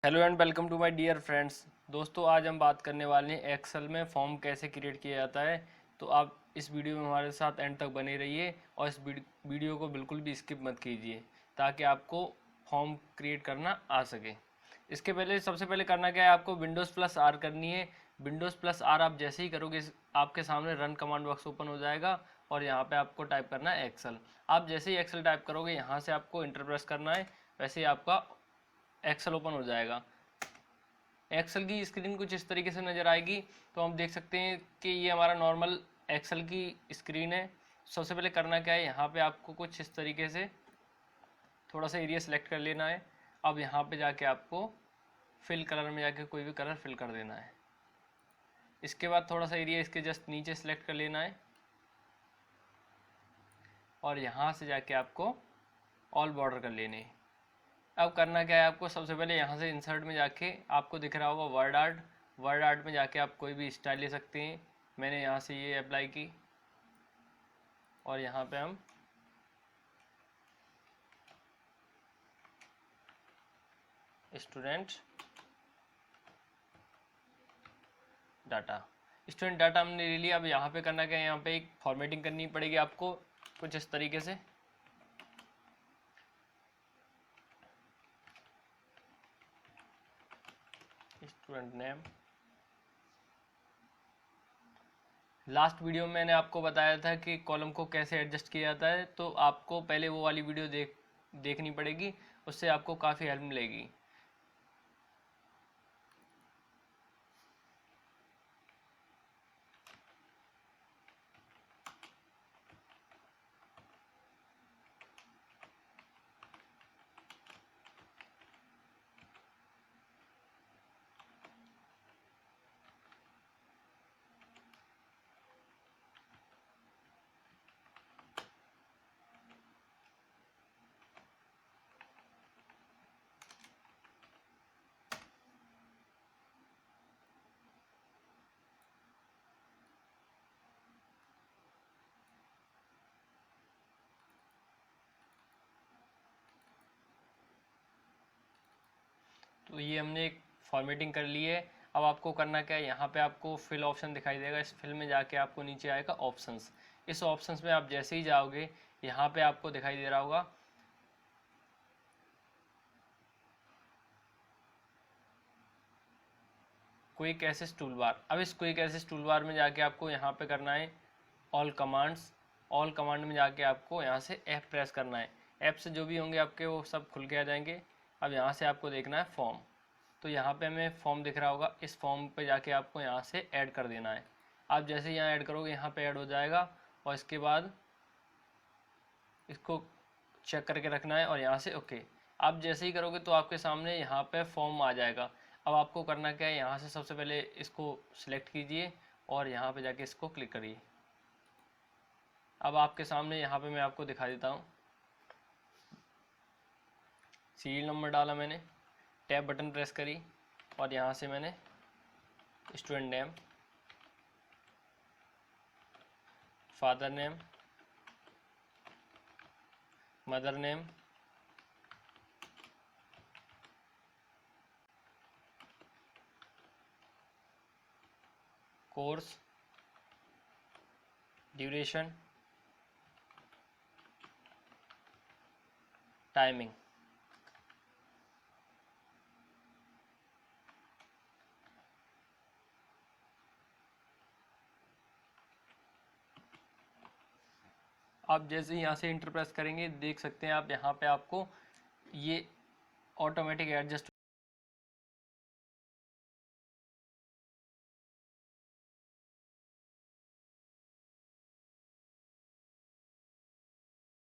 Hello and welcome to my dear friends. दोस्तों, आज हम बात करने वाले हैं एक्सेल में फॉर्म कैसे क्रिएट किया जाता है। तो आप इस वीडियो में हमारे साथ एंड तक बने रहिए और इस वीडियो को बिल्कुल भी स्किप मत कीजिए ताकि आपको फॉर्म क्रिएट करना आ सके। इसके पहले सबसे पहले करना क्या है, आपको विंडोज़ प्लस आर करनी है। विंडोज़ प्लस आर आप जैसे ही करोगे आपके सामने रन कमांड बॉक्स ओपन हो जाएगा और यहाँ पे आपको टाइप करना है एक्सेल। आप जैसे ही एक्सेल टाइप करोगे यहाँ से आपको इंटर प्रेस करना है, वैसे ही आपका एक्सेल ओपन हो जाएगा। एक्सेल की स्क्रीन कुछ इस तरीके से नज़र आएगी। तो हम देख सकते हैं कि ये हमारा नॉर्मल एक्सेल की स्क्रीन है। सबसे पहले करना क्या है, यहाँ पे आपको कुछ इस तरीके से थोड़ा सा एरिया सेलेक्ट कर लेना है। अब यहाँ पे जाके आपको फिल कलर में जाके कोई भी कलर फिल कर देना है। इसके बाद थोड़ा सा एरिया इसके जस्ट नीचे सेलेक्ट कर लेना है और यहाँ से जाके आपको ऑल बॉर्डर कर लेने हैं। अब करना क्या है, आपको सबसे पहले यहाँ से इंसर्ट में जाके आपको दिख रहा होगा वर्ड आर्ट में जाके आप कोई भी स्टाइल ले सकते हैं। मैंने यहाँ से ये अप्लाई की और यहाँ पे हम स्टूडेंट डाटा हमने ले लिया। अब यहाँ पे करना क्या है, यहाँ पे एक फॉर्मेटिंग करनी पड़ेगी आपको कुछ इस तरीके से। स्टूडेंट नेम, लास्ट वीडियो में मैंने आपको बताया था कि कॉलम को कैसे एडजस्ट किया जाता है, तो आपको पहले वो वाली वीडियो देखनी पड़ेगी, उससे आपको काफ़ी हेल्प मिलेगी। तो ये हमने एक फॉर्मेटिंग कर ली है। अब आपको करना क्या है, यहाँ पे आपको फिल ऑप्शन दिखाई देगा। इस फिल में जाके आपको नीचे आएगा ऑप्शंस। इस ऑप्शंस में आप जैसे ही जाओगे यहाँ पे आपको दिखाई दे रहा होगा क्विक एक्सेस टूल बार। अब इस क्विक एक्सेस टूल बार में जाके आपको यहाँ पे करना है ऑल कमांड्स। ऑल कमांड में जाके आपको यहाँ से F प्रेस करना है। F से जो भी होंगे आपके वो सब खुल के आ जाएंगे। अब यहाँ से आपको देखना है फॉर्म। तो यहाँ पे हमें फॉर्म दिख रहा होगा, इस फॉर्म पे जाके आपको यहाँ से ऐड कर देना है। आप जैसे यहाँ ऐड करोगे यहाँ पे ऐड हो जाएगा और इसके बाद इसको चेक करके रखना है और यहाँ से ओके। आप जैसे ही करोगे तो आपके सामने यहाँ पे फॉर्म आ जाएगा। अब आपको करना क्या है, यहाँ से सबसे पहले इसको सिलेक्ट कीजिए और यहाँ पे जाके इसको क्लिक करिए। अब आपके सामने यहाँ पे मैं आपको दिखा देता हूँ। सीरियल नंबर डाला मैंने, टैब बटन प्रेस करी और यहाँ से मैंने student name, father name, mother name, course, duration, timing. आप जैसे ही यहाँ से इंटर प्रेस करेंगे देख सकते हैं आप यहाँ पे आपको ये ऑटोमेटिक एडजस्ट